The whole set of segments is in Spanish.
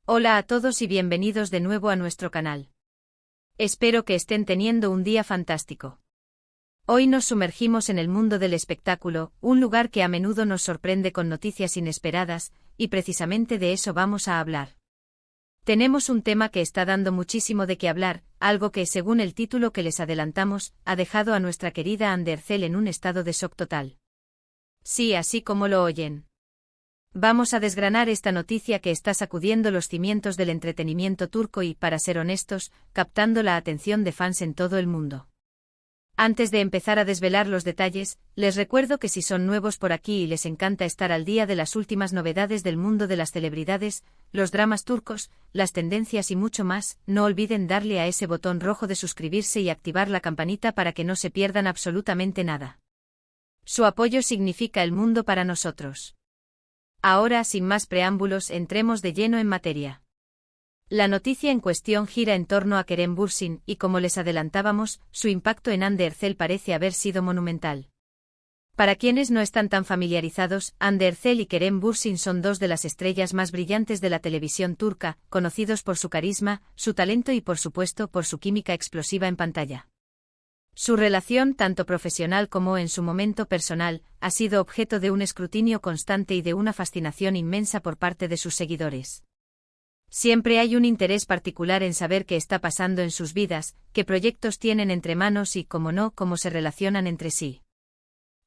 Hola a todos y bienvenidos de nuevo a nuestro canal. Espero que estén teniendo un día fantástico. Hoy nos sumergimos en el mundo del espectáculo, un lugar que a menudo nos sorprende con noticias inesperadas, y precisamente de eso vamos a hablar. Tenemos un tema que está dando muchísimo de qué hablar, algo que, según el título que les adelantamos, ha dejado a nuestra querida Andercel en un estado de shock total. Sí, así como lo oyen. Vamos a desgranar esta noticia que está sacudiendo los cimientos del entretenimiento turco y, para ser honestos, captando la atención de fans en todo el mundo. Antes de empezar a desvelar los detalles, les recuerdo que si son nuevos por aquí y les encanta estar al día de las últimas novedades del mundo de las celebridades, los dramas turcos, las tendencias y mucho más, no olviden darle a ese botón rojo de suscribirse y activar la campanita para que no se pierdan absolutamente nada. Su apoyo significa el mundo para nosotros. Ahora, sin más preámbulos, entremos de lleno en materia. La noticia en cuestión gira en torno a Kerem Bürsin, y como les adelantábamos, su impacto en Hande Erçel parece haber sido monumental. Para quienes no están tan familiarizados, Hande Erçel y Kerem Bürsin son dos de las estrellas más brillantes de la televisión turca, conocidos por su carisma, su talento y por supuesto por su química explosiva en pantalla. Su relación, tanto profesional como en su momento personal, ha sido objeto de un escrutinio constante y de una fascinación inmensa por parte de sus seguidores. Siempre hay un interés particular en saber qué está pasando en sus vidas, qué proyectos tienen entre manos y, como no, cómo se relacionan entre sí.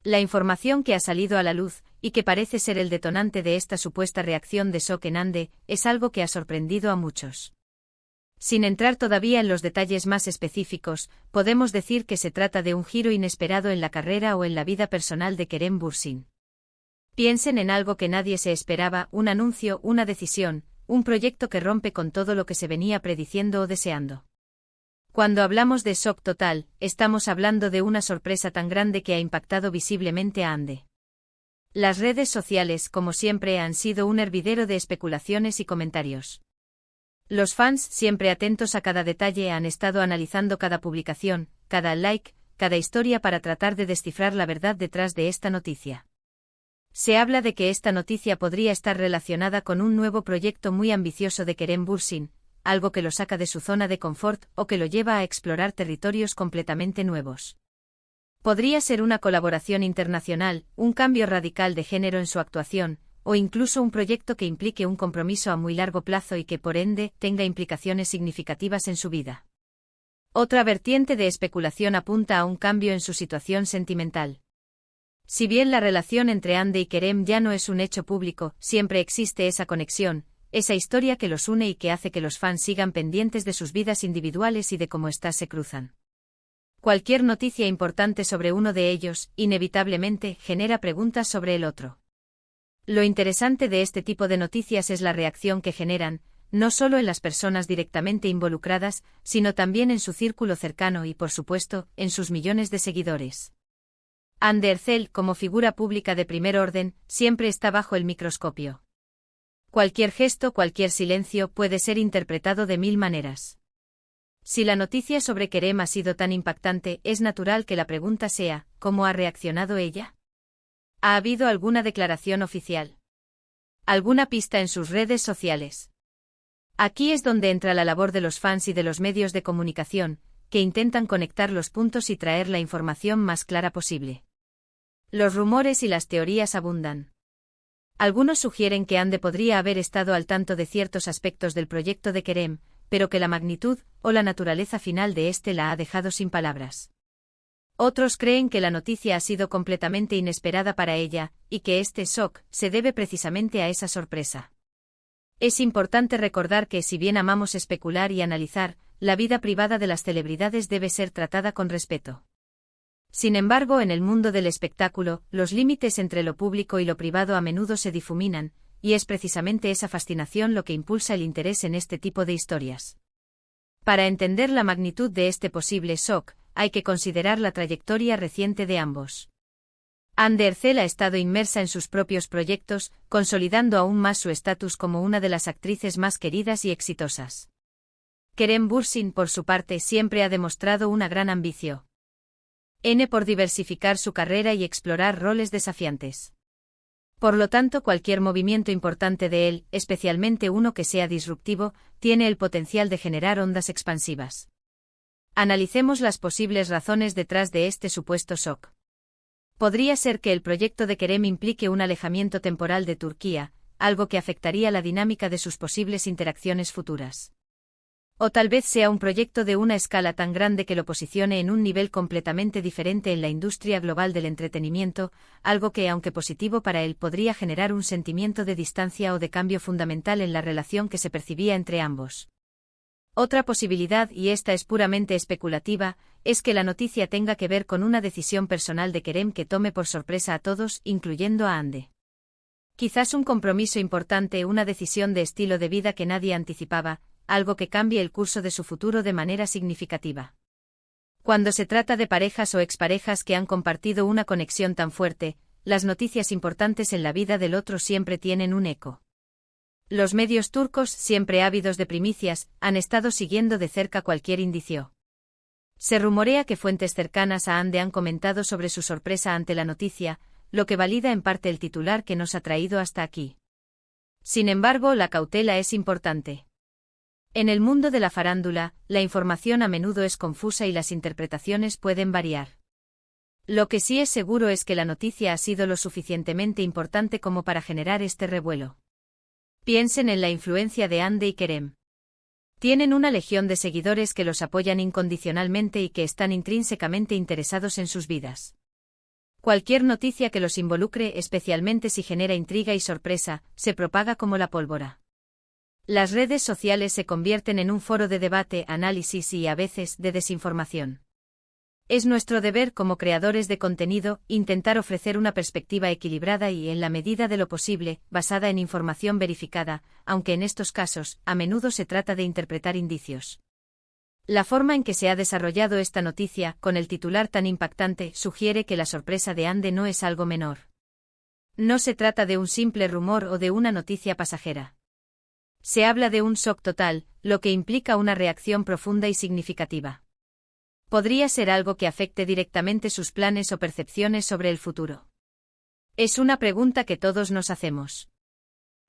La información que ha salido a la luz, y que parece ser el detonante de esta supuesta reacción de shock en Hande, es algo que ha sorprendido a muchos. Sin entrar todavía en los detalles más específicos, podemos decir que se trata de un giro inesperado en la carrera o en la vida personal de Kerem Bürsin. Piensen en algo que nadie se esperaba, un anuncio, una decisión, un proyecto que rompe con todo lo que se venía prediciendo o deseando. Cuando hablamos de shock total, estamos hablando de una sorpresa tan grande que ha impactado visiblemente a Hande. Las redes sociales, como siempre, han sido un hervidero de especulaciones y comentarios. Los fans, siempre atentos a cada detalle, han estado analizando cada publicación, cada like, cada historia para tratar de descifrar la verdad detrás de esta noticia. Se habla de que esta noticia podría estar relacionada con un nuevo proyecto muy ambicioso de Kerem Bürsin, algo que lo saca de su zona de confort o que lo lleva a explorar territorios completamente nuevos. Podría ser una colaboración internacional, un cambio radical de género en su actuación, o incluso un proyecto que implique un compromiso a muy largo plazo y que por ende tenga implicaciones significativas en su vida. Otra vertiente de especulación apunta a un cambio en su situación sentimental. Si bien la relación entre Hande y Kerem ya no es un hecho público, siempre existe esa conexión, esa historia que los une y que hace que los fans sigan pendientes de sus vidas individuales y de cómo éstas se cruzan. Cualquier noticia importante sobre uno de ellos, inevitablemente, genera preguntas sobre el otro. Lo interesante de este tipo de noticias es la reacción que generan, no solo en las personas directamente involucradas, sino también en su círculo cercano y, por supuesto, en sus millones de seguidores. Hande Erçel, como figura pública de primer orden, siempre está bajo el microscopio. Cualquier gesto, cualquier silencio puede ser interpretado de mil maneras. Si la noticia sobre Kerem ha sido tan impactante, es natural que la pregunta sea, ¿cómo ha reaccionado ella? ¿Ha habido alguna declaración oficial? ¿Alguna pista en sus redes sociales? Aquí es donde entra la labor de los fans y de los medios de comunicación, que intentan conectar los puntos y traer la información más clara posible. Los rumores y las teorías abundan. Algunos sugieren que Hande podría haber estado al tanto de ciertos aspectos del proyecto de Kerem, pero que la magnitud o la naturaleza final de este la ha dejado sin palabras. Otros creen que la noticia ha sido completamente inesperada para ella, y que este shock se debe precisamente a esa sorpresa. Es importante recordar que, si bien amamos especular y analizar, la vida privada de las celebridades debe ser tratada con respeto. Sin embargo, en el mundo del espectáculo, los límites entre lo público y lo privado a menudo se difuminan, y es precisamente esa fascinación lo que impulsa el interés en este tipo de historias. Para entender la magnitud de este posible shock, hay que considerar la trayectoria reciente de ambos. Hande Erçel ha estado inmersa en sus propios proyectos, consolidando aún más su estatus como una de las actrices más queridas y exitosas. Kerem Bürsin, por su parte, siempre ha demostrado una gran ambición por diversificar su carrera y explorar roles desafiantes. Por lo tanto, cualquier movimiento importante de él, especialmente uno que sea disruptivo, tiene el potencial de generar ondas expansivas. Analicemos las posibles razones detrás de este supuesto shock. Podría ser que el proyecto de Kerem implique un alejamiento temporal de Turquía, algo que afectaría la dinámica de sus posibles interacciones futuras. O tal vez sea un proyecto de una escala tan grande que lo posicione en un nivel completamente diferente en la industria global del entretenimiento, algo que, aunque positivo para él, podría generar un sentimiento de distancia o de cambio fundamental en la relación que se percibía entre ambos. Otra posibilidad, y esta es puramente especulativa, es que la noticia tenga que ver con una decisión personal de Kerem que tome por sorpresa a todos, incluyendo a Hande. Quizás un compromiso importante, una decisión de estilo de vida que nadie anticipaba, algo que cambie el curso de su futuro de manera significativa. Cuando se trata de parejas o exparejas que han compartido una conexión tan fuerte, las noticias importantes en la vida del otro siempre tienen un eco. Los medios turcos, siempre ávidos de primicias, han estado siguiendo de cerca cualquier indicio. Se rumorea que fuentes cercanas a Hande han comentado sobre su sorpresa ante la noticia, lo que valida en parte el titular que nos ha traído hasta aquí. Sin embargo, la cautela es importante. En el mundo de la farándula, la información a menudo es confusa y las interpretaciones pueden variar. Lo que sí es seguro es que la noticia ha sido lo suficientemente importante como para generar este revuelo. Piensen en la influencia de Hande y Kerem. Tienen una legión de seguidores que los apoyan incondicionalmente y que están intrínsecamente interesados en sus vidas. Cualquier noticia que los involucre, especialmente si genera intriga y sorpresa, se propaga como la pólvora. Las redes sociales se convierten en un foro de debate, análisis y, a veces, de desinformación. Es nuestro deber como creadores de contenido intentar ofrecer una perspectiva equilibrada y, en la medida de lo posible, basada en información verificada, aunque en estos casos, a menudo se trata de interpretar indicios. La forma en que se ha desarrollado esta noticia, con el titular tan impactante, sugiere que la sorpresa de Hande no es algo menor. No se trata de un simple rumor o de una noticia pasajera. Se habla de un shock total, lo que implica una reacción profunda y significativa. Podría ser algo que afecte directamente sus planes o percepciones sobre el futuro. Es una pregunta que todos nos hacemos.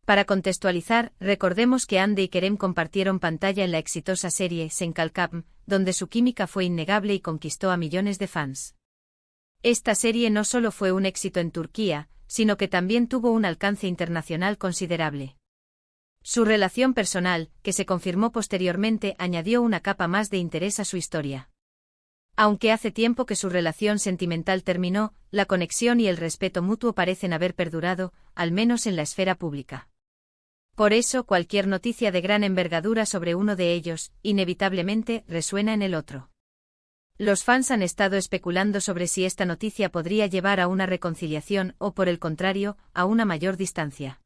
Para contextualizar, recordemos que Hande y Kerem compartieron pantalla en la exitosa serie Senkalkam, donde su química fue innegable y conquistó a millones de fans. Esta serie no solo fue un éxito en Turquía, sino que también tuvo un alcance internacional considerable. Su relación personal, que se confirmó posteriormente, añadió una capa más de interés a su historia. Aunque hace tiempo que su relación sentimental terminó, la conexión y el respeto mutuo parecen haber perdurado, al menos en la esfera pública. Por eso, cualquier noticia de gran envergadura sobre uno de ellos, inevitablemente, resuena en el otro. Los fans han estado especulando sobre si esta noticia podría llevar a una reconciliación o, por el contrario, a una mayor distancia.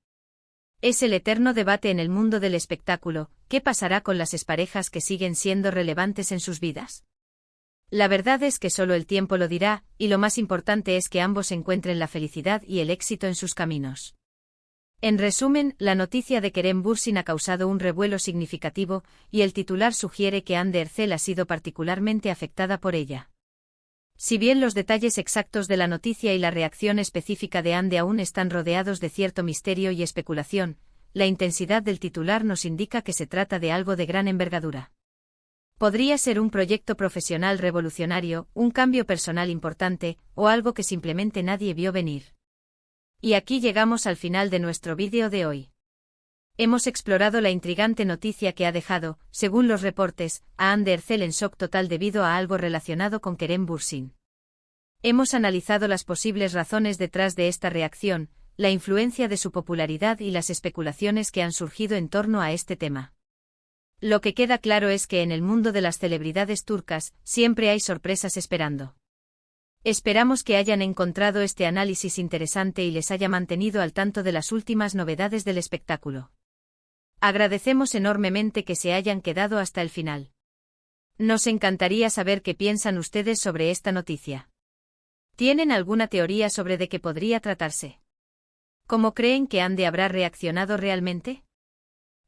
Es el eterno debate en el mundo del espectáculo: ¿qué pasará con las exparejas que siguen siendo relevantes en sus vidas? La verdad es que solo el tiempo lo dirá, y lo más importante es que ambos encuentren la felicidad y el éxito en sus caminos. En resumen, la noticia de Kerem Bürsin ha causado un revuelo significativo, y el titular sugiere que Hande Erçel ha sido particularmente afectada por ella. Si bien los detalles exactos de la noticia y la reacción específica de Hande aún están rodeados de cierto misterio y especulación, la intensidad del titular nos indica que se trata de algo de gran envergadura. Podría ser un proyecto profesional revolucionario, un cambio personal importante, o algo que simplemente nadie vio venir. Y aquí llegamos al final de nuestro vídeo de hoy. Hemos explorado la intrigante noticia que ha dejado, según los reportes, a Hande Erçel en shock total debido a algo relacionado con Kerem Bürsin. Hemos analizado las posibles razones detrás de esta reacción, la influencia de su popularidad y las especulaciones que han surgido en torno a este tema. Lo que queda claro es que en el mundo de las celebridades turcas, siempre hay sorpresas esperando. Esperamos que hayan encontrado este análisis interesante y les haya mantenido al tanto de las últimas novedades del espectáculo. Agradecemos enormemente que se hayan quedado hasta el final. Nos encantaría saber qué piensan ustedes sobre esta noticia. ¿Tienen alguna teoría sobre de qué podría tratarse? ¿Cómo creen que Hande habrá reaccionado realmente?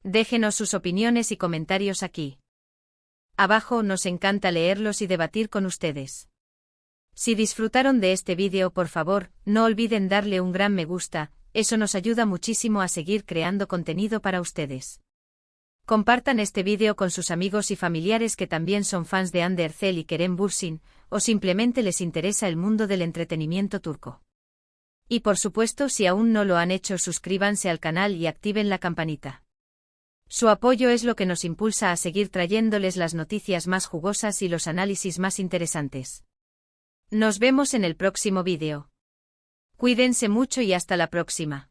Déjenos sus opiniones y comentarios aquí. Abajo, nos encanta leerlos y debatir con ustedes. Si disfrutaron de este vídeo, por favor, no olviden darle un gran me gusta, Eso nos ayuda muchísimo a seguir creando contenido para ustedes. Compartan este vídeo con sus amigos y familiares que también son fans de Hande Erçel y Kerem Bürsin, o simplemente les interesa el mundo del entretenimiento turco. Y por supuesto, si aún no lo han hecho, suscríbanse al canal y activen la campanita. Su apoyo es lo que nos impulsa a seguir trayéndoles las noticias más jugosas y los análisis más interesantes. Nos vemos en el próximo vídeo. Cuídense mucho y hasta la próxima.